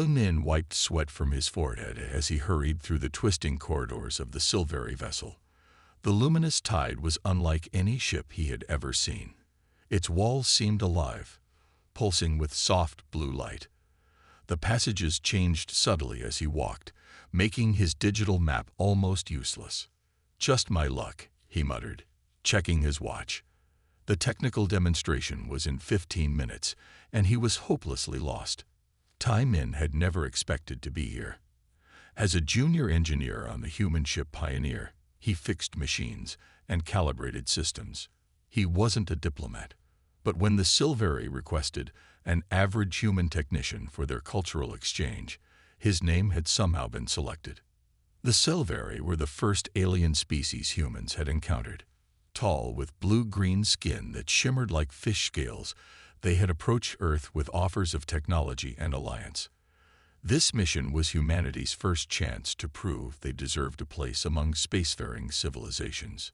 Min wiped sweat from his forehead as he hurried through the twisting corridors of the Silveri vessel. The luminous tide was unlike any ship he had ever seen. Its walls seemed alive, pulsing with soft blue light. The passages changed subtly as he walked, making his digital map almost useless. "Just my luck," he muttered, checking his watch. The technical demonstration was in 15 minutes, and he was hopelessly lost. Min had never expected to be here. As a junior engineer on the human ship Pioneer, he fixed machines and calibrated systems. He wasn't a diplomat. But when the Silveri requested an average human technician for their cultural exchange, his name had somehow been selected. The Silveri were the first alien species humans had encountered. Tall, with blue-green skin that shimmered like fish scales, they had approached Earth with offers of technology and alliance. This mission was humanity's first chance to prove they deserved a place among spacefaring civilizations.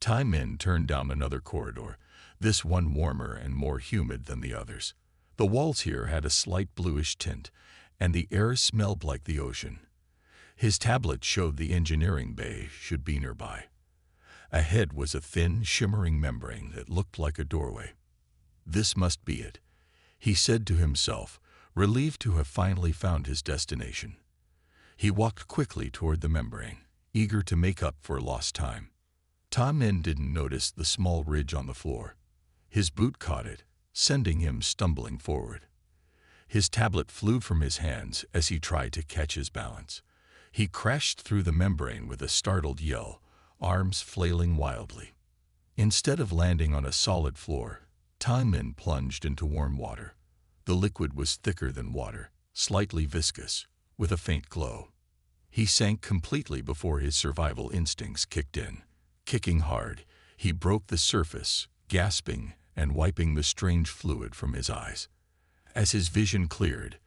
Min turned down another corridor, this one warmer and more humid than the others. The walls here had a slight bluish tint, and the air smelled like the ocean. His tablet showed the engineering bay should be nearby. Ahead was a thin, shimmering membrane that looked like a doorway. This must be it, he said to himself, relieved to have finally found his destination. He walked quickly toward the membrane, eager to make up for lost time. Min didn't notice the small ridge on the floor. His boot caught it, sending him stumbling forward. His tablet flew from his hands as he tried to catch his balance. He crashed through the membrane with a startled yell, arms flailing wildly. Instead of landing on a solid floor, Min plunged into warm water. The liquid was thicker than water, slightly viscous, with a faint glow. He sank completely before his survival instincts kicked in. Kicking hard, he broke the surface, gasping and wiping the strange fluid from his eyes. As his vision cleared,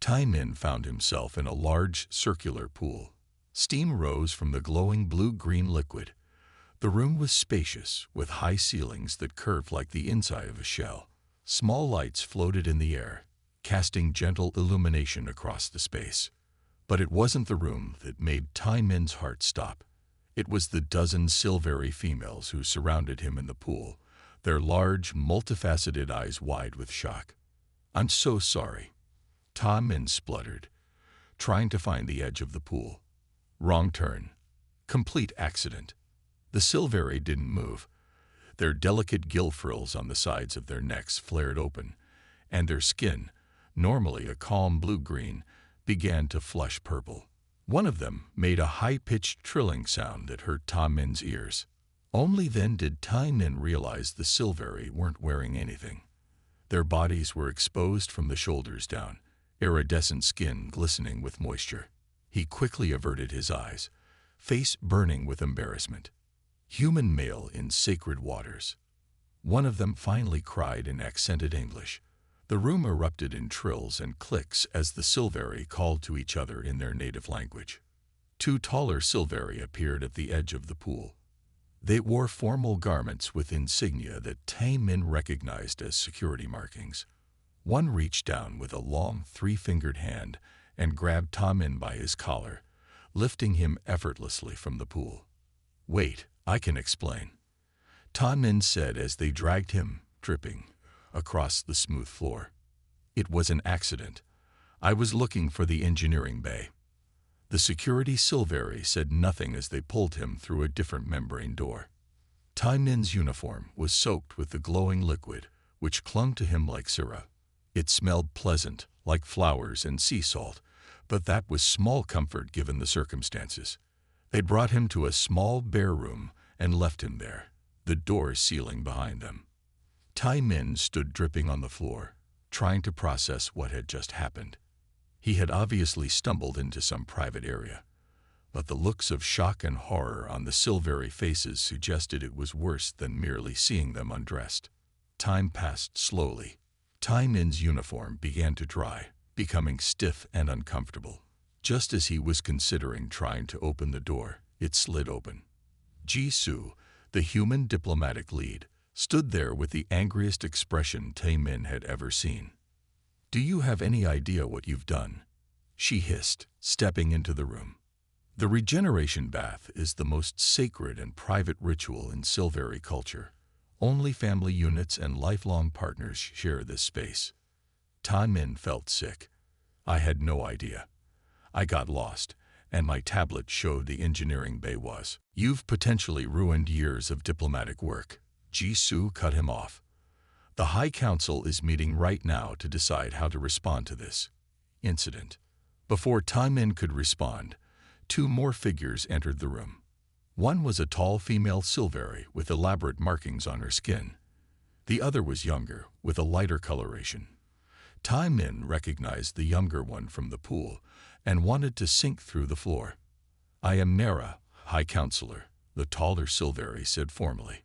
Min found himself in a large circular pool. Steam rose from the glowing blue-green liquid. The room was spacious, with high ceilings that curved like the inside of a shell. Small lights floated in the air, casting gentle illumination across the space. But it wasn't the room that made Min's heart stop. It was the dozen Silveri females who surrounded him in the pool, their large, multifaceted eyes wide with shock. "I'm so sorry," Min spluttered, trying to find the edge of the pool. Wrong turn. Complete accident. The Silveri didn't move. Their delicate gill frills on the sides of their necks flared open, and their skin, normally a calm blue-green, began to flush purple. One of them made a high-pitched trilling sound that hurt Min's ears. Only then did Min realize the Silveri weren't wearing anything. Their bodies were exposed from the shoulders down, iridescent skin glistening with moisture. He quickly averted his eyes, face burning with embarrassment. Human male in sacred waters. One of them finally cried in accented English. The room erupted in trills and clicks as the Silveri called to each other in their native language. Two taller Silveri appeared at the edge of the pool. They wore formal garments with insignia that Min recognized as security markings. One reached down with a long, three-fingered hand and grabbed Min by his collar, lifting him effortlessly from the pool. "Wait, I can explain," Min said as they dragged him, dripping, across the smooth floor. "It was an accident. I was looking for the engineering bay." The security Silveri said nothing as they pulled him through a different membrane door. Min's uniform was soaked with the glowing liquid, which clung to him like syrup. It smelled pleasant, like flowers and sea salt, but that was small comfort given the circumstances. They brought him to a small bare room and left him there, the door sealing behind them. Min stood dripping on the floor, trying to process what had just happened. He had obviously stumbled into some private area, but the looks of shock and horror on the Silveri faces suggested it was worse than merely seeing them undressed. Time passed slowly. Min's uniform began to dry, becoming stiff and uncomfortable. Just as he was considering trying to open the door, it slid open. Jisoo, the human diplomatic lead, stood there with the angriest expression Min had ever seen. "Do you have any idea what you've done?" she hissed, stepping into the room. The regeneration bath is the most sacred and private ritual in Silveri culture. Only family units and lifelong partners share this space. Tai Min felt sick. I had no idea. I got lost, and my tablet showed the engineering bay was. You've potentially ruined years of diplomatic work. Jisoo cut him off. The High Council is meeting right now to decide how to respond to this incident. Before Tai Min could respond, two more figures entered the room. One was a tall female Silveri with elaborate markings on her skin. The other was younger, with a lighter coloration. Tai Min recognized the younger one from the pool and wanted to sink through the floor. I am Nera, High Counselor, the taller Silveri said formally.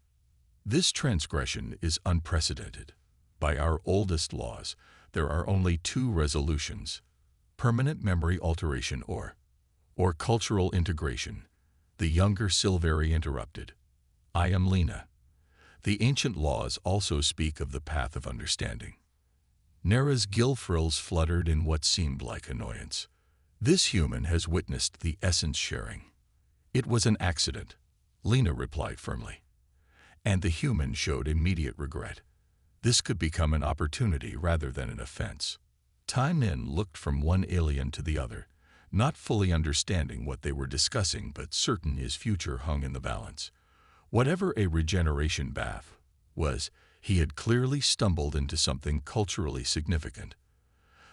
This transgression is unprecedented. By our oldest laws, there are only two resolutions: permanent memory alteration or cultural integration. The younger Silveri interrupted. I am Lena. The ancient laws also speak of the path of understanding. Nera's gill frills fluttered in what seemed like annoyance. This human has witnessed the essence sharing. It was an accident, Lena replied firmly. And the human showed immediate regret. This could become an opportunity rather than an offense. Tai Min looked from one alien to the other, not fully understanding what they were discussing but certain his future hung in the balance. Whatever a regeneration bath was, he had clearly stumbled into something culturally significant.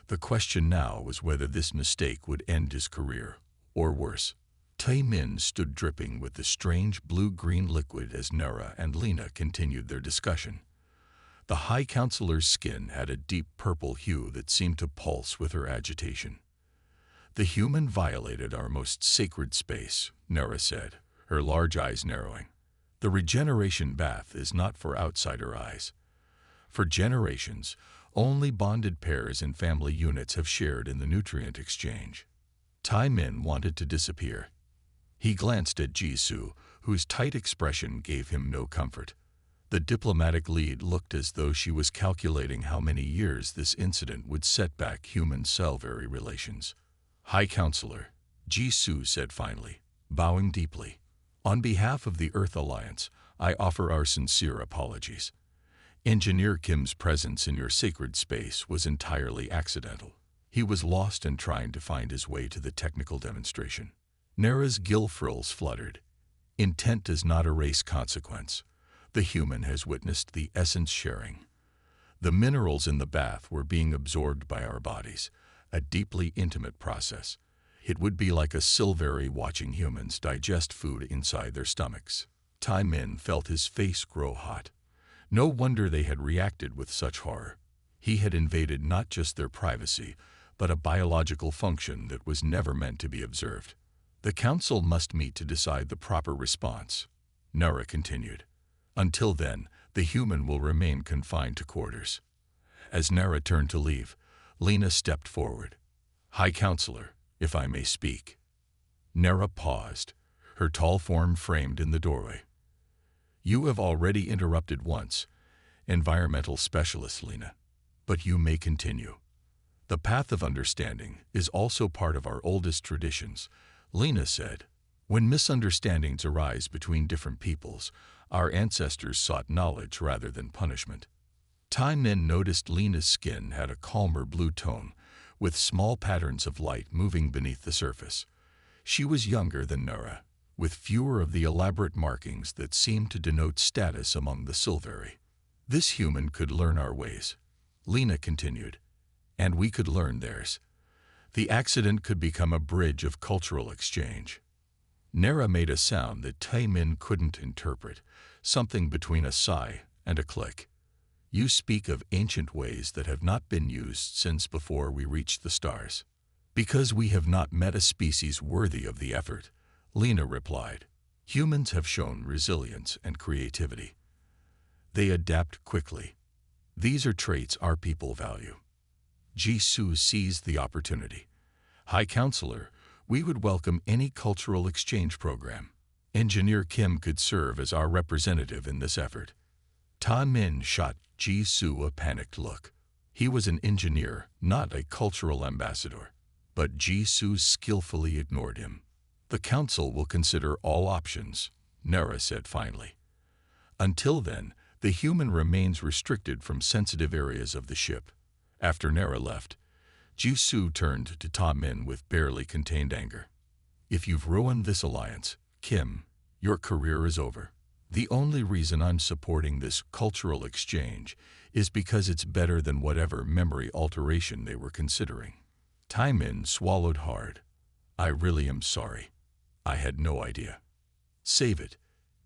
The question now was whether this mistake would end his career, or worse. Tai Min stood dripping with the strange blue-green liquid as Nera and Lena continued their discussion. The High Counselor's skin had a deep purple hue that seemed to pulse with her agitation. The human violated our most sacred space, Nera said, her large eyes narrowing. The regeneration bath is not for outsider eyes. For generations, only bonded pairs and family units have shared in the nutrient exchange. Tai Min wanted to disappear. He glanced at Jisoo, whose tight expression gave him no comfort. The diplomatic lead looked as though she was calculating how many years this incident would set back human-Silveri relations. High Counselor, Jisoo said finally, bowing deeply. On behalf of the Earth Alliance, I offer our sincere apologies. Engineer Kim's presence in your sacred space was entirely accidental. He was lost in trying to find his way to the technical demonstration. Nera's gill frills fluttered. Intent does not erase consequence. The human has witnessed the essence sharing. The minerals in the bath were being absorbed by our bodies, a deeply intimate process. It would be like a Silveri watching humans digest food inside their stomachs. Tai Min felt his face grow hot. No wonder they had reacted with such horror. He had invaded not just their privacy, but a biological function that was never meant to be observed. The council must meet to decide the proper response, Nera continued. Until then, the human will remain confined to quarters. As Nera turned to leave, Lena stepped forward. High Counselor, if I may speak. Nera paused, her tall form framed in the doorway. You have already interrupted once, environmental specialist Lena, but you may continue. The path of understanding is also part of our oldest traditions, Lena said. When misunderstandings arise between different peoples, our ancestors sought knowledge rather than punishment. Tai Min noticed Lena's skin had a calmer blue tone, with small patterns of light moving beneath the surface. She was younger than Nera, with fewer of the elaborate markings that seemed to denote status among the Silveri. This human could learn our ways, Lena continued, and we could learn theirs. The accident could become a bridge of cultural exchange. Nera made a sound that Tai Min couldn't interpret, something between a sigh and a click. You speak of ancient ways that have not been used since before we reached the stars. Because we have not met a species worthy of the effort, Lena replied. Humans have shown resilience and creativity. They adapt quickly. These are traits our people value. Jisoo seized the opportunity. High Counselor, we would welcome any cultural exchange program. Engineer Kim could serve as our representative in this effort. Tai Min shot Jisoo a panicked look. He was an engineer, not a cultural ambassador. But Jisoo skillfully ignored him. "The council will consider all options," Nara said finally. "Until then, the human remains restricted from sensitive areas of the ship." After Nara left, Jisoo turned to Ta Min with barely contained anger. "If you've ruined this alliance, Kim, your career is over. The only reason I'm supporting this cultural exchange is because it's better than whatever memory alteration they were considering." Ta Min swallowed hard. "I really am sorry. I had no idea." "Save it,"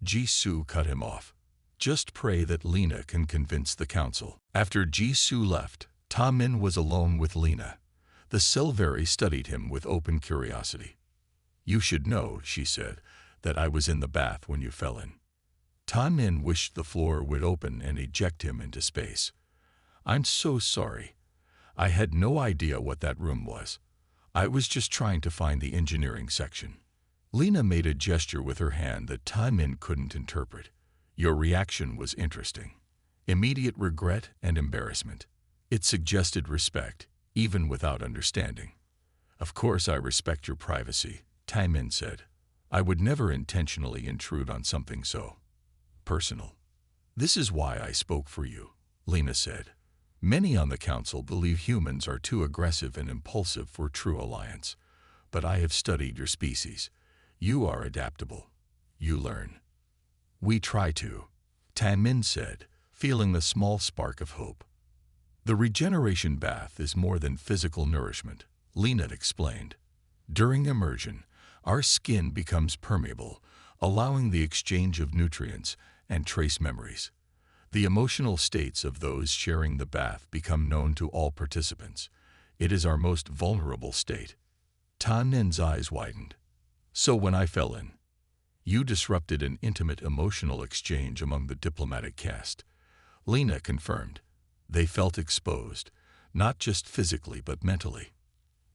Jisoo cut him off. "Just pray that Lena can convince the council." After Jisoo left, Ta Min was alone with Lena. The Silveri studied him with open curiosity. "You should know," she said, "that I was in the bath when you fell in." Ta Min wished the floor would open and eject him into space. "I'm so sorry. I had no idea what that room was. I was just trying to find the engineering section." Lena made a gesture with her hand that Ta Min couldn't interpret. "Your reaction was interesting. Immediate regret and embarrassment. It suggested respect, even without understanding." "Of course I respect your privacy," Ta Min said. "I would never intentionally intrude on something so personal." "This is why I spoke for you," Lena said. "Many on the council believe humans are too aggressive and impulsive for true alliance. But I have studied your species. You are adaptable. You learn." "We try to," Ta Min said, feeling the small spark of hope. "The regeneration bath is more than physical nourishment," Lena explained. "During immersion, our skin becomes permeable, allowing the exchange of nutrients and trace memories. The emotional states of those sharing the bath become known to all participants. It is our most vulnerable state." Ta Min's eyes widened. "So when I fell in, you disrupted an intimate emotional exchange among the diplomatic caste." Lena confirmed. "They felt exposed, not just physically but mentally."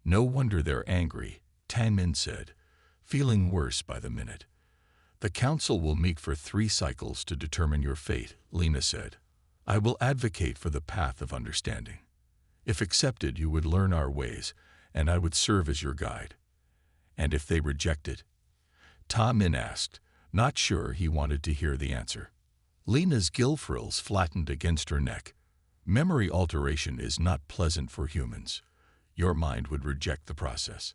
"No wonder they're angry," Ta Min said, feeling worse by the minute. "The council will meet for 3 cycles to determine your fate," Lena said. "I will advocate for the path of understanding. If accepted, you would learn our ways, and I would serve as your guide." "And if they reject it?" Ta Min asked, not sure he wanted to hear the answer. Lena's gill frills flattened against her neck. "Memory alteration is not pleasant for humans. Your mind would reject the process.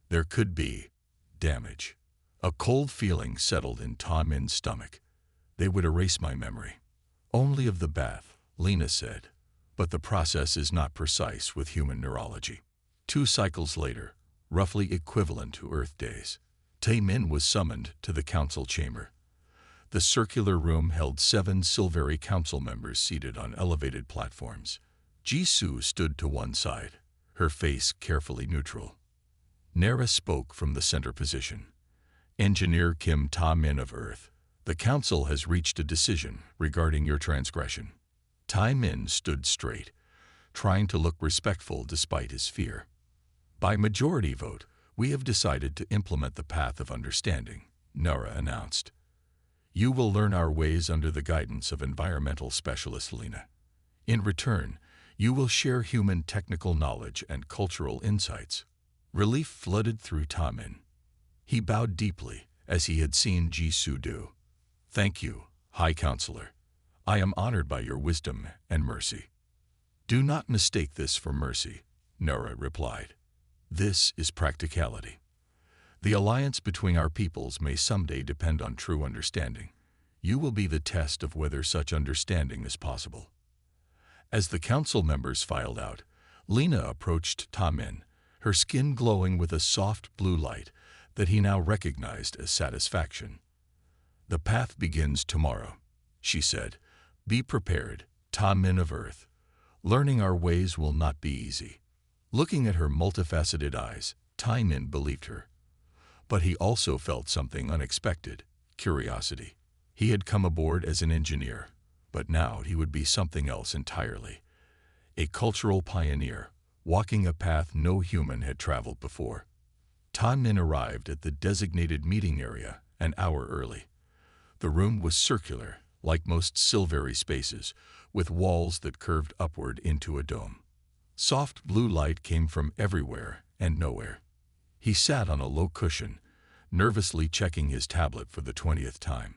There could be damage." A cold feeling settled in Ta Min's stomach. "They would erase my memory." "Only of the bath," Lena said. "But the process is not precise with human neurology." 2 cycles later, roughly equivalent to Earth days, Ta Min was summoned to the council chamber. The circular room held 7 Silveri council members seated on elevated platforms. Jisoo stood to one side, her face carefully neutral. Nara spoke from the center position. "Engineer Kim Ta Min of Earth, the council has reached a decision regarding your transgression." Ta Min stood straight, trying to look respectful despite his fear. "By majority vote, we have decided to implement the path of understanding," Nara announced. "You will learn our ways under the guidance of environmental specialist Lena. In return, you will share human technical knowledge and cultural insights." Relief flooded through Ta Min. He bowed deeply, as he had seen Jisoo do. "Thank you, High Counselor. I am honored by your wisdom and mercy." "Do not mistake this for mercy," Nara replied. "This is practicality. The alliance between our peoples may someday depend on true understanding. You will be the test of whether such understanding is possible." As the council members filed out, Lena approached Ta Min, her skin glowing with a soft blue light that he now recognized as satisfaction. "The path begins tomorrow," she said. "Be prepared, Ta Min of Earth. Learning our ways will not be easy." Looking at her multifaceted eyes, Ta Min believed her. But he also felt something unexpected: curiosity. He had come aboard as an engineer, but now he would be something else entirely. A cultural pioneer, walking a path no human had traveled before. Ta Min arrived at the designated meeting area an hour early. The room was circular, like most Silveri spaces, with walls that curved upward into a dome. Soft blue light came from everywhere and nowhere. He sat on a low cushion, nervously checking his tablet for the 20th time.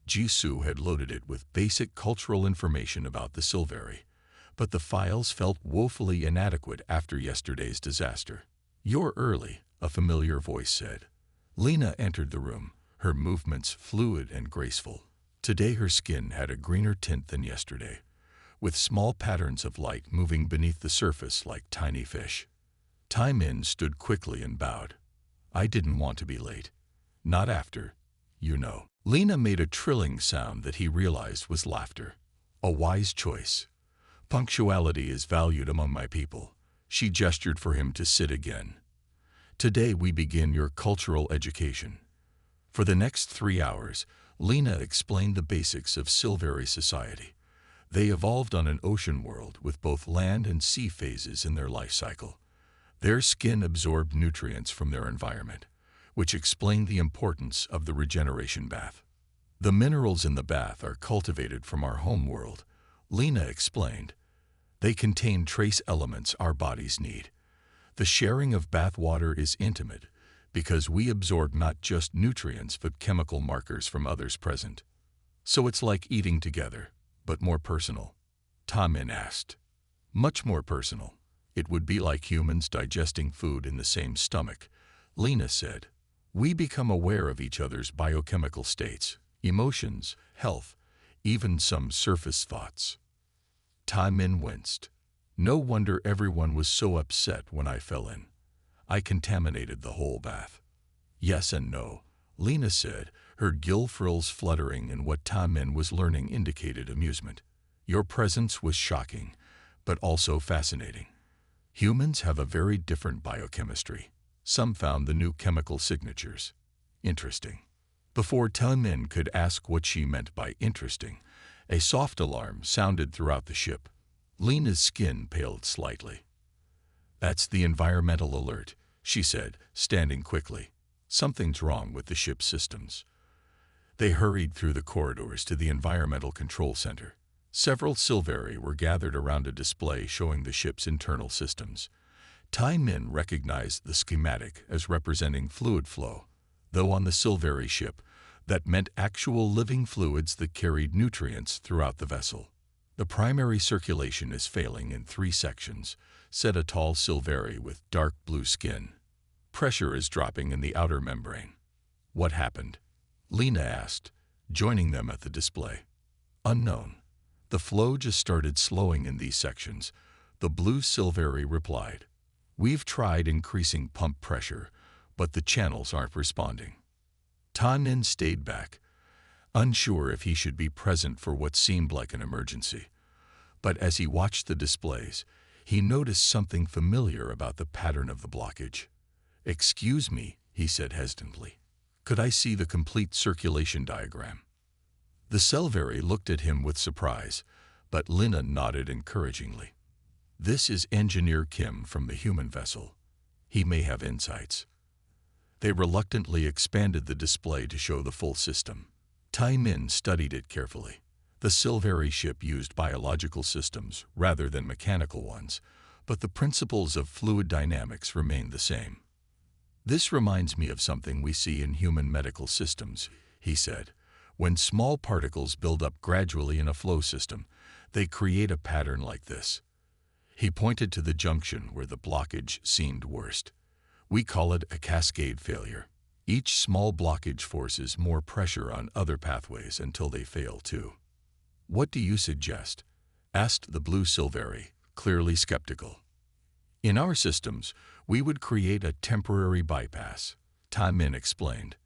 Jisoo had loaded it with basic cultural information about the Silveri, but the files felt woefully inadequate after yesterday's disaster. "You're early," a familiar voice said. Lena entered the room, her movements fluid and graceful. Today her skin had a greener tint than yesterday, with small patterns of light moving beneath the surface like tiny fish. Tai-min stood quickly and bowed. "I didn't want to be late. Not after, you know." Lena made a trilling sound that he realized was laughter. "A wise choice. Punctuality is valued among my people." She gestured for him to sit again. "Today we begin your cultural education." For the next 3 hours, Lena explained the basics of Silveri society. They evolved on an ocean world with both land and sea phases in their life cycle. Their skin absorbed nutrients from their environment, which explained the importance of the regeneration bath. "The minerals in the bath are cultivated from our home world," Lena explained. "They contain trace elements our bodies need. The sharing of bath water is intimate because we absorb not just nutrients but chemical markers from others present. So it's like eating together, but more personal." Tai-min asked. "Much more personal. It would be like humans digesting food in the same stomach," Lena said. "We become aware of each other's biochemical states, emotions, health, even some surface thoughts." Tai-min winced. "No wonder everyone was so upset when I fell in. I contaminated the whole bath." "Yes and no," Lena said, her gill frills fluttering, and what Tai-min was learning indicated amusement. "Your presence was shocking, but also fascinating. Humans have a very different biochemistry. Some found the new chemical signatures interesting." Before Tai-min could ask what she meant by interesting, a soft alarm sounded throughout the ship. Lena's skin paled slightly. "That's the environmental alert," she said, standing quickly. "Something's wrong with the ship's systems." They hurried through the corridors to the environmental control center. Several Silveri were gathered around a display showing the ship's internal systems. Tai-min recognized the schematic as representing fluid flow, though on the Silveri ship, that meant actual living fluids that carried nutrients throughout the vessel. "The primary circulation is failing in 3 sections," said a tall Silveri with dark blue skin. "Pressure is dropping in the outer membrane." "What happened?" Lena asked, joining them at the display. "Unknown. The flow just started slowing in these sections," the blue Silveri replied. "We've tried increasing pump pressure, but the channels aren't responding." Tai-min stayed back, unsure if he should be present for what seemed like an emergency. But as he watched the displays, he noticed something familiar about the pattern of the blockage. "Excuse me," he said hesitantly. "Could I see the complete circulation diagram?" The Silveri looked at him with surprise, but Lena nodded encouragingly. "This is Engineer Kim from the human vessel. He may have insights." They reluctantly expanded the display to show the full system. Tai-min studied it carefully. The Silveri ship used biological systems rather than mechanical ones, but the principles of fluid dynamics remained the same. "This reminds me of something we see in human medical systems," he said. "When small particles build up gradually in a flow system, they create a pattern like this." He pointed to the junction where the blockage seemed worst. "We call it a cascade failure. Each small blockage forces more pressure on other pathways until they fail too." "What do you suggest?" asked the blue Silveri, clearly skeptical. "In our systems, we would create a temporary bypass," Tai-min explained.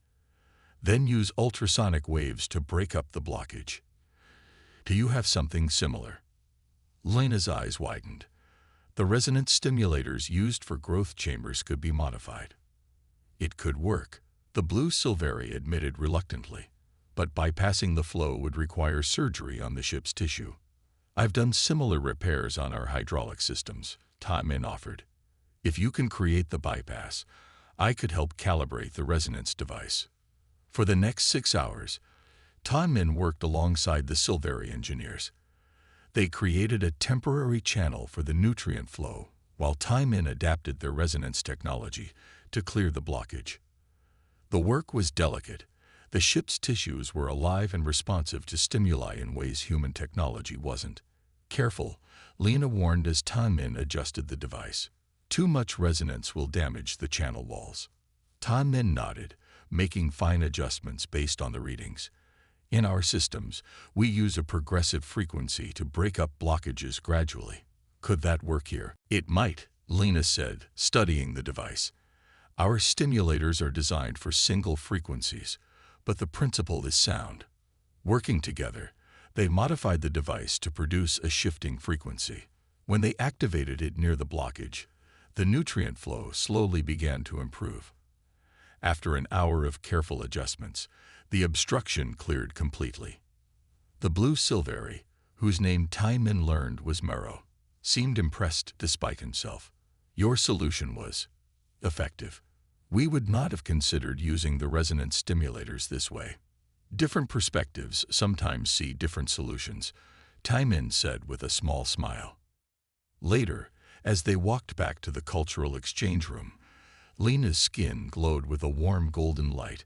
"Then use ultrasonic waves to break up the blockage." "Do you have something similar?" Lena's eyes widened. The resonance stimulators used for growth chambers could be modified. "It could work," the blue Silveri admitted reluctantly, "but bypassing the flow would require surgery on the ship's tissue." "I've done similar repairs on our hydraulic systems," Tai-min offered. "If you can create the bypass, I could help calibrate the resonance device." For the next 6 hours, Tai-min worked alongside the Silveri engineers. They created a temporary channel for the nutrient flow, while Taimin adapted their resonance technology to clear the blockage. The work was delicate. The ship's tissues were alive and responsive to stimuli in ways human technology wasn't. Careful, Lena warned as Taimin adjusted the device. Too much resonance will damage the channel walls. Taimin nodded, making fine adjustments based on the readings. In our systems, we use a progressive frequency to break up blockages gradually. Could that work here? It might, Lena said, studying the device. Our stimulators are designed for single frequencies, but the principle is sound. Working together, they modified the device to produce a shifting frequency. When they activated it near the blockage, the nutrient flow slowly began to improve. After an hour of careful adjustments, the obstruction cleared completely. The blue Silveri, whose name Taimin learned was Mero, seemed impressed despite himself. Your solution was effective. We would not have considered using the resonance stimulators this way. Different perspectives sometimes see different solutions, Taimin said with a small smile. Later, as they walked back to the cultural exchange room, Lena's skin glowed with a warm golden light.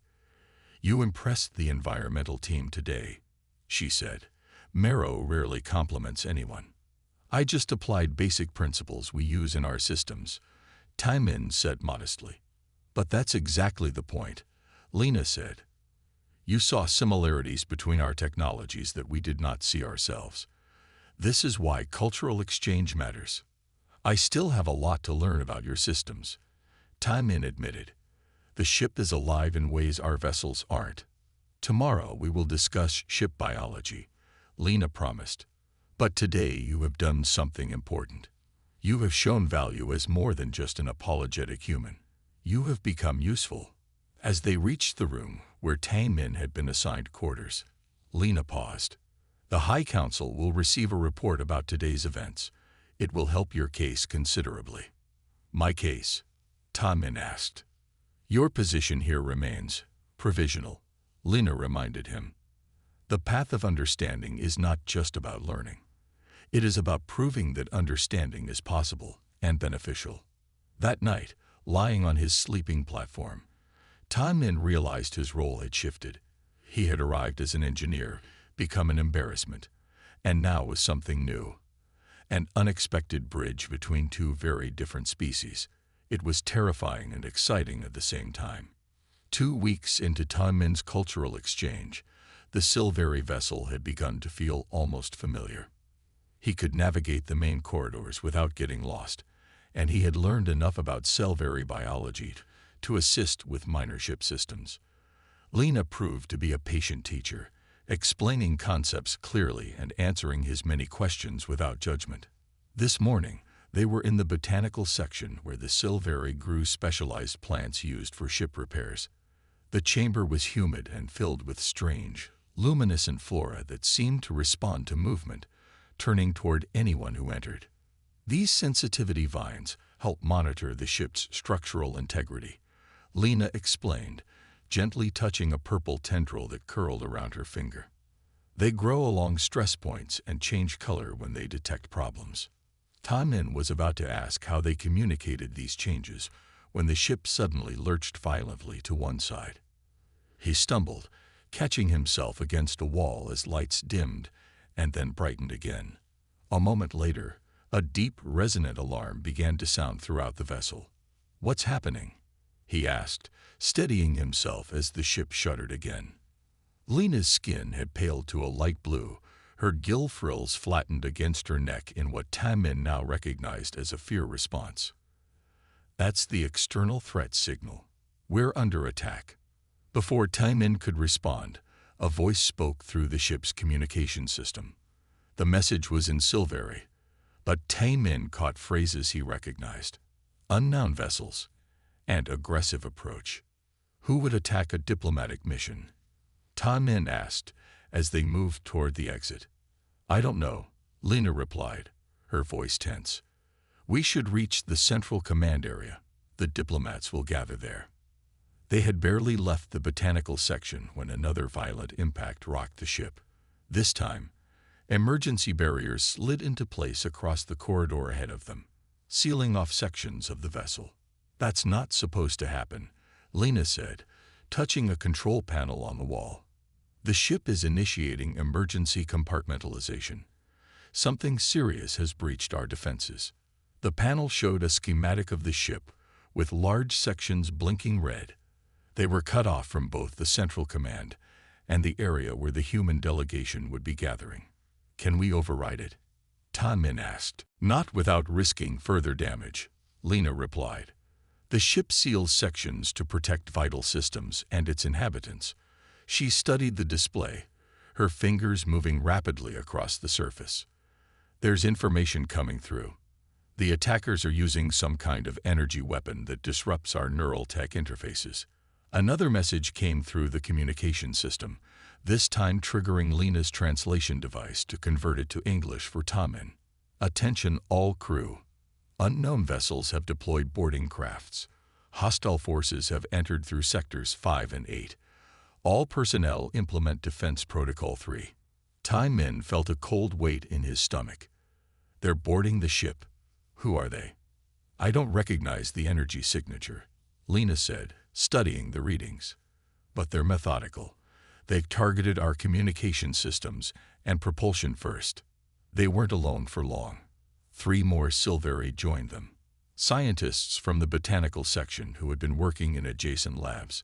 You impressed the environmental team today, she said. Mero rarely compliments anyone. I just applied basic principles we use in our systems, Taimin said modestly. But that's exactly the point, Lena said. You saw similarities between our technologies that we did not see ourselves. This is why cultural exchange matters. I still have a lot to learn about your systems, Taimin admitted. The ship is alive in ways our vessels aren't. Tomorrow we will discuss ship biology, Lena promised. But today you have done something important. You have shown value as more than just an apologetic human. You have become useful. As they reached the room where Taimin had been assigned quarters, Lena paused. The High Council will receive a report about today's events. It will help your case considerably. My case? Taimin asked. Your position here remains provisional, Lena reminded him. The path of understanding is not just about learning. It is about proving that understanding is possible and beneficial. That night, lying on his sleeping platform, Taimin realized his role had shifted. He had arrived as an engineer, become an embarrassment, and now was something new. An unexpected bridge between two very different species. It was terrifying and exciting at the same time. 2 weeks into Taimin's cultural exchange, the Silveri vessel had begun to feel almost familiar. He could navigate the main corridors without getting lost, and he had learned enough about Silveri biology to assist with minor ship systems. Lena proved to be a patient teacher, explaining concepts clearly and answering his many questions without judgment. This morning, they were in the botanical section where the Silveri grew specialized plants used for ship repairs. The chamber was humid and filled with strange, luminescent flora that seemed to respond to movement, turning toward anyone who entered. These sensitivity vines help monitor the ship's structural integrity, Lena explained, gently touching a purple tendril that curled around her finger. They grow along stress points and change color when they detect problems. Taimin was about to ask how they communicated these changes when the ship suddenly lurched violently to one side. He stumbled, catching himself against a wall as lights dimmed and then brightened again. A moment later, a deep, resonant alarm began to sound throughout the vessel. What's happening? He asked, steadying himself as the ship shuddered again. Lena's skin had paled to a light blue, her gill frills flattened against her neck in what Taimin now recognized as a fear response. That's the external threat signal. We're under attack. Before Taimin could respond, a voice spoke through the ship's communication system. The message was in Silveri, but Taimin caught phrases he recognized. Unknown vessels and aggressive approach. Who would attack a diplomatic mission? Taimin asked as they moved toward the exit. I don't know, Lena replied, her voice tense. We should reach the central command area. The diplomats will gather there. They had barely left the botanical section when another violent impact rocked the ship. This time, emergency barriers slid into place across the corridor ahead of them. sealing off sections of the vessel. That's not supposed to happen, Lena said, touching a control panel on the wall. The ship is initiating emergency compartmentalization. Something serious has breached our defenses. The panel showed a schematic of the ship, with large sections blinking red. They were cut off from both the central command and the area where the human delegation would be gathering. Can we override it? Min asked. Not without risking further damage, Lena replied. The ship seals sections to protect vital systems and its inhabitants. She studied the display, her fingers moving rapidly across the surface. There's information coming through. The attackers are using some kind of energy weapon that disrupts our neural tech interfaces. Another message came through the communication system, this time triggering Lena's translation device to convert it to English for Min. Attention all crew. Unknown vessels have deployed boarding crafts. Hostile forces have entered through sectors 5 and 8. All personnel implement Defense Protocol 3. Min felt a cold weight in his stomach. They're boarding the ship. Who are they? I don't recognize the energy signature, Lena said, studying the readings. But they're methodical. They've targeted our communication systems and propulsion first. They weren't alone for long. 3 more Silveri joined them. Scientists from the botanical section who had been working in adjacent labs.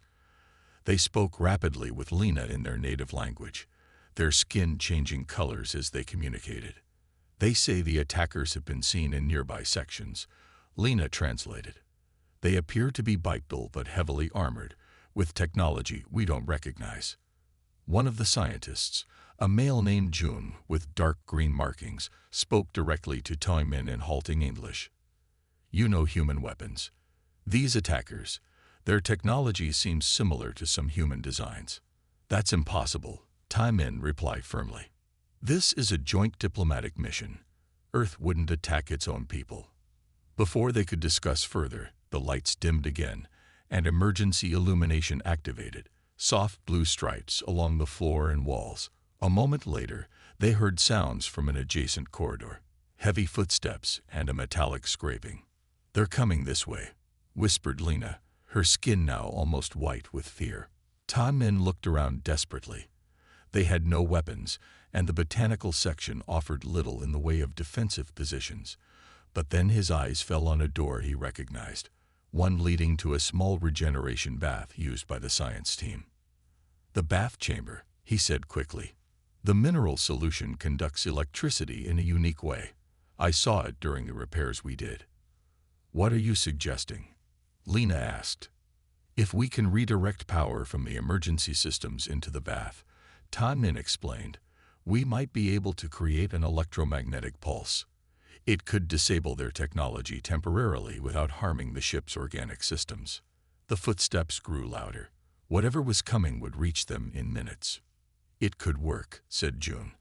They spoke rapidly with Lena in their native language, their skin changing colors as they communicated. They say the attackers have been seen in nearby sections, Lena translated. They appear to be bipedal but heavily armored, with technology we don't recognize. One of the scientists, a male named Jun with dark green markings, spoke directly to Min in halting English. You know human weapons. These attackers, their technology seems similar to some human designs. That's impossible, Min replied firmly. This is a joint diplomatic mission. Earth wouldn't attack its own people. Before they could discuss further, the lights dimmed again, and emergency illumination activated, soft blue stripes along the floor and walls. A moment later, they heard sounds from an adjacent corridor, heavy footsteps and a metallic scraping. They're coming this way, whispered Lena, her skin now almost white with fear. Min looked around desperately. They had no weapons, and the botanical section offered little in the way of defensive positions. But then his eyes fell on a door he recognized, one leading to a small regeneration bath used by the science team. The bath chamber, he said quickly. The mineral solution conducts electricity in a unique way. I saw it during the repairs we did. What are you suggesting? Lena asked. If we can redirect power from the emergency systems into the bath, Min explained, we might be able to create an electromagnetic pulse. It could disable their technology temporarily without harming the ship's organic systems. The footsteps grew louder. Whatever was coming would reach them in minutes. It could work, said Jun,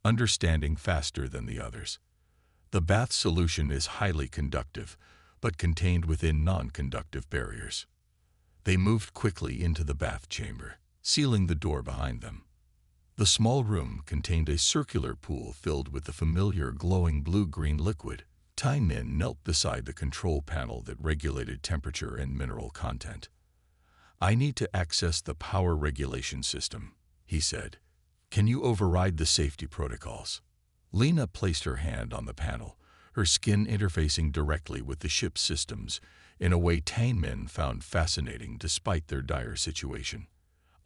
understanding faster than the others. The bath solution is highly conductive, but contained within non-conductive barriers. They moved quickly into the bath chamber, sealing the door behind them. The small room contained a circular pool filled with the familiar glowing blue-green liquid. Min knelt beside the control panel that regulated temperature and mineral content. I need to access the power regulation system, he said. Can you override the safety protocols? Lena placed her hand on the panel, her skin interfacing directly with the ship's systems in a way Min found fascinating despite their dire situation.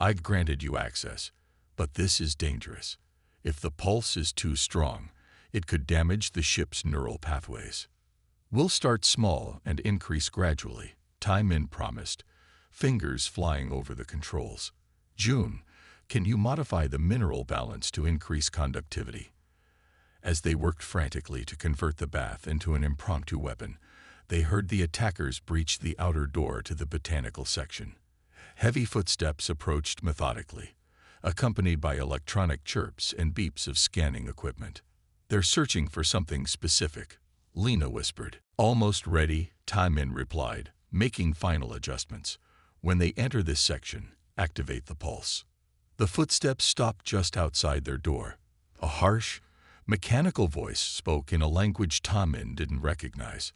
I've granted you access, but this is dangerous. If the pulse is too strong, it could damage the ship's neural pathways. We'll start small and increase gradually, Min promised, fingers flying over the controls. Jun, can you modify the mineral balance to increase conductivity? As they worked frantically to convert the bath into an impromptu weapon, they heard the attackers breach the outer door to the botanical section. Heavy footsteps approached methodically, accompanied by electronic chirps and beeps of scanning equipment. They're searching for something specific, Lena whispered. Almost ready, Min replied, making final adjustments. When they enter this section, activate the pulse. The footsteps stopped just outside their door. A harsh, mechanical voice spoke in a language Min didn't recognize.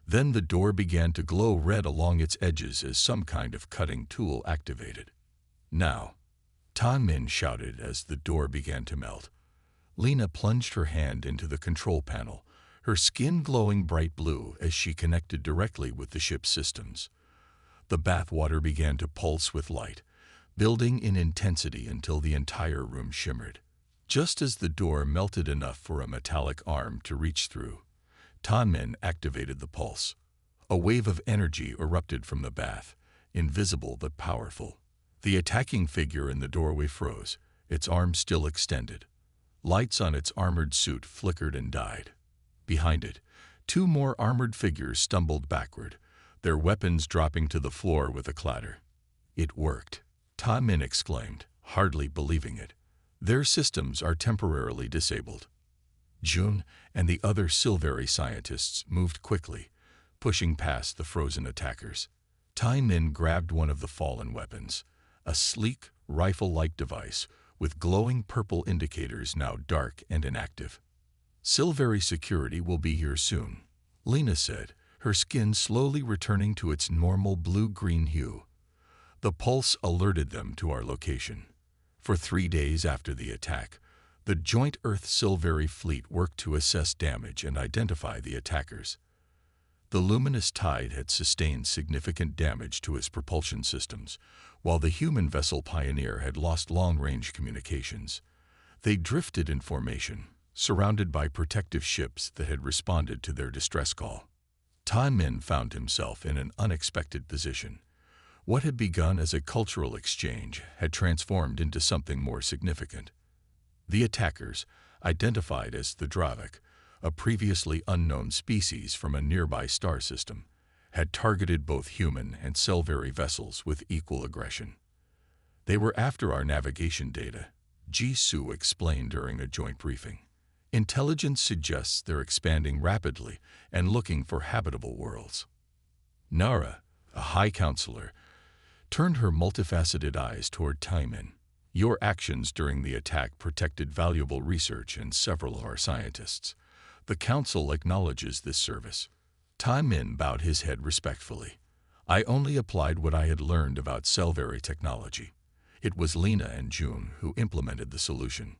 Then the door began to glow red along its edges as some kind of cutting tool activated. "Now," Tan Min shouted as the door began to melt. Lena plunged her hand into the control panel, her skin glowing bright blue as she connected directly with the ship's systems. The bathwater began to pulse with light, building in intensity until the entire room shimmered. Just as the door melted enough for a metallic arm to reach through, Tanmin activated the pulse. A wave of energy erupted from the bath, invisible but powerful. The attacking figure in the doorway froze, its arm still extended. Lights on its armored suit flickered and died. Behind it, two more armored figures stumbled backward, their weapons dropping to the floor with a clatter. "It worked," Tanmin exclaimed, hardly believing it. "Their systems are temporarily disabled." Jun and the other Silveri scientists moved quickly, pushing past the frozen attackers. Tai Min grabbed one of the fallen weapons, a sleek, rifle-like device with glowing purple indicators now dark and inactive. "Silveri security will be here soon," Lena said, her skin slowly returning to its normal blue-green hue. The pulse alerted them to our location. For 3 days after the attack, the Joint Earth-Silveri fleet worked to assess damage and identify the attackers. The luminous tide had sustained significant damage to its propulsion systems, while the human vessel Pioneer had lost long-range communications. They drifted in formation, surrounded by protective ships that had responded to their distress call. Tai Min found himself in an unexpected position. What had begun as a cultural exchange had transformed into something more significant. The attackers, identified as the Dravik, a previously unknown species from a nearby star system, had targeted both human and Silveri vessels with equal aggression. "They were after our navigation data," Jisoo explained during a joint briefing. "Intelligence suggests they're expanding rapidly and looking for habitable worlds." Nara, a high counselor, turned her multifaceted eyes toward Taimin. "Your actions during the attack protected valuable research and several of our scientists. The Council acknowledges this service." Tai Min bowed his head respectfully. "I only applied what I had learned about Silveri technology. It was Lena and June who implemented the solution."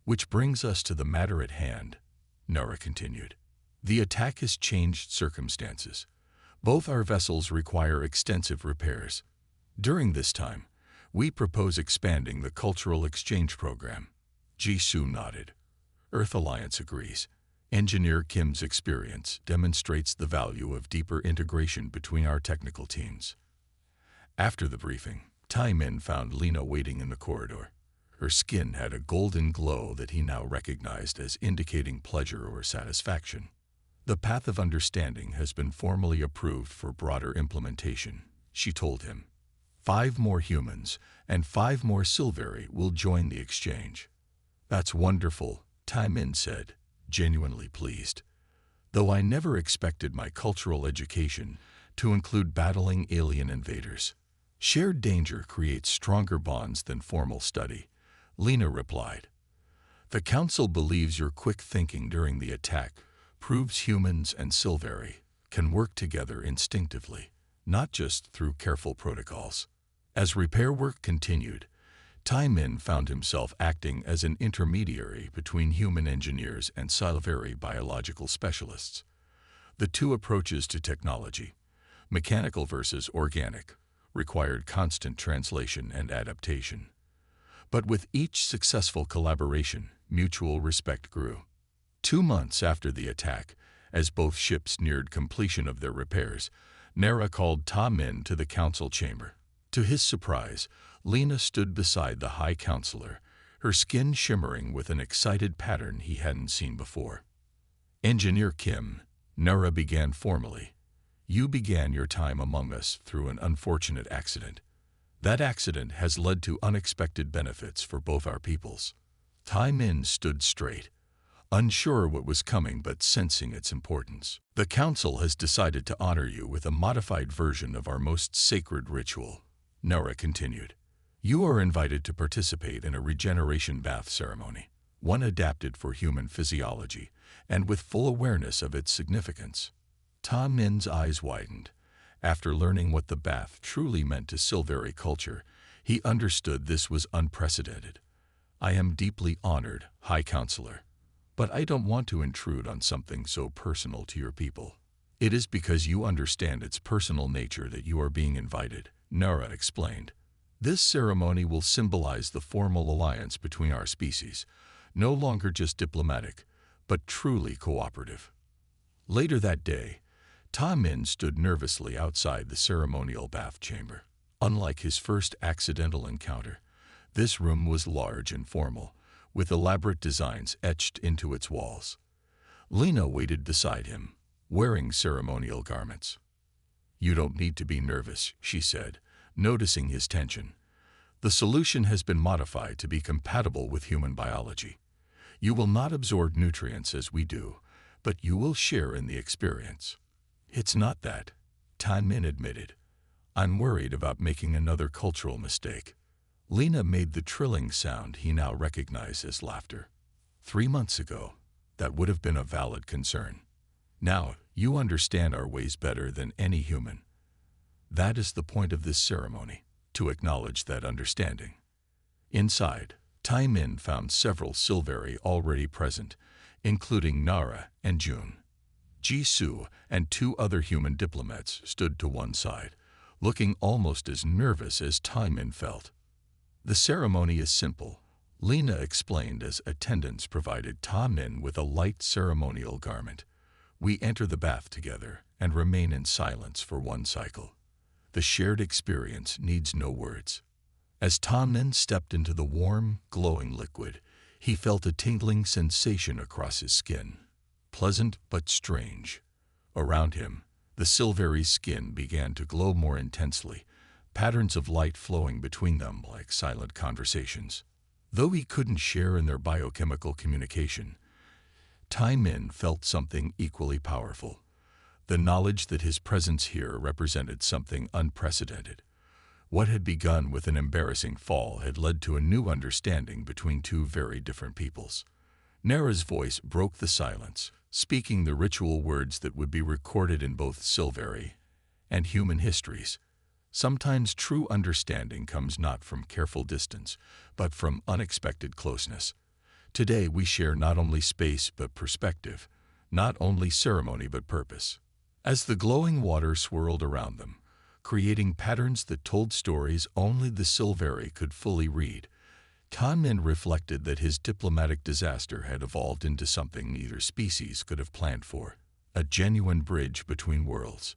"Which brings us to the matter at hand," Nara continued. "The attack has changed circumstances. Both our vessels require extensive repairs. During this time, we propose expanding the cultural exchange program." Jisoo nodded. "Earth Alliance agrees. Engineer Kim's experience demonstrates the value of deeper integration between our technical teams." After the briefing, Tai Min found Lena waiting in the corridor. Her skin had a golden glow that he now recognized as indicating pleasure or satisfaction. "The path of understanding has been formally approved for broader implementation," she told him. 5 more humans and 5 more Silveri will join the exchange." "That's wonderful," Tai Min said, genuinely pleased. "Though I never expected my cultural education to include battling alien invaders. Shared danger creates stronger bonds than formal study," Lena replied. "The Council believes your quick thinking during the attack proves humans and Silveri can work together instinctively, not just through careful protocols." As repair work continued, Tai Min found himself acting as an intermediary between human engineers and Silveri biological specialists. The two approaches to technology, mechanical versus organic, required constant translation and adaptation. But with each successful collaboration, mutual respect grew. 2 months after the attack, as both ships neared completion of their repairs, Nara called Ta Min to the council chamber. To his surprise, Lena stood beside the High Counselor, her skin shimmering with an excited pattern he hadn't seen before. "Engineer Kim," Nara began formally, "you began your time among us through an unfortunate accident. That accident has led to unexpected benefits for both our peoples." Tai Min stood straight, unsure what was coming but sensing its importance. "The Council has decided to honor you with a modified version of our most sacred ritual," Nara continued. "You are invited to participate in a regeneration bath ceremony, one adapted for human physiology and with full awareness of its significance." Tom Min's eyes widened. After learning what the bath truly meant to Silveri culture, he understood this was unprecedented. I am deeply honored, High Counselor. But I don't want to intrude on something so personal to your people. It is because you understand its personal nature that you are being invited, Nara explained. This ceremony will symbolize the formal alliance between our species, no longer just diplomatic, but truly cooperative. Later that day, Tom Min stood nervously outside the ceremonial bath chamber. Unlike his first accidental encounter, this room was large and formal, with elaborate designs etched into its walls. Lena waited beside him, wearing ceremonial garments. "You don't need to be nervous," she said, noticing his tension. "The solution has been modified to be compatible with human biology. You will not absorb nutrients as we do, but you will share in the experience." "It's not that," Tom Min admitted. "I'm worried about making another cultural mistake." Lena made the trilling sound he now recognized as laughter. 3 months ago, that would have been a valid concern. Now, you understand our ways better than any human. That is the point of this ceremony, to acknowledge that understanding. Inside, Tai Min found several Silveri already present, including Nara and June. Jisoo and 2 other human diplomats stood to one side, looking almost as nervous as Tai Min felt. "The ceremony is simple," Lena explained as attendants provided Ta Min with a light ceremonial garment. "We enter the bath together and remain in silence for 1 cycle. The shared experience needs no words." As Ta Min stepped into the warm, glowing liquid, he felt a tingling sensation across his skin. Pleasant but strange. Around him, the Silveri skin began to glow more intensely, patterns of light flowing between them like silent conversations. Though he couldn't share in their biochemical communication, Tai Min felt something equally powerful. The knowledge that his presence here represented something unprecedented. What had begun with an embarrassing fall had led to a new understanding between 2 very different peoples. Nara's voice broke the silence, speaking the ritual words that would be recorded in both Silveri and human histories. Sometimes true understanding comes not from careful distance, but from unexpected closeness. Today we share not only space but perspective, not only ceremony but purpose. As the glowing water swirled around them, creating patterns that told stories only the Silveri could fully read, Tom Min reflected that his diplomatic disaster had evolved into something neither species could have planned for, a genuine bridge between worlds.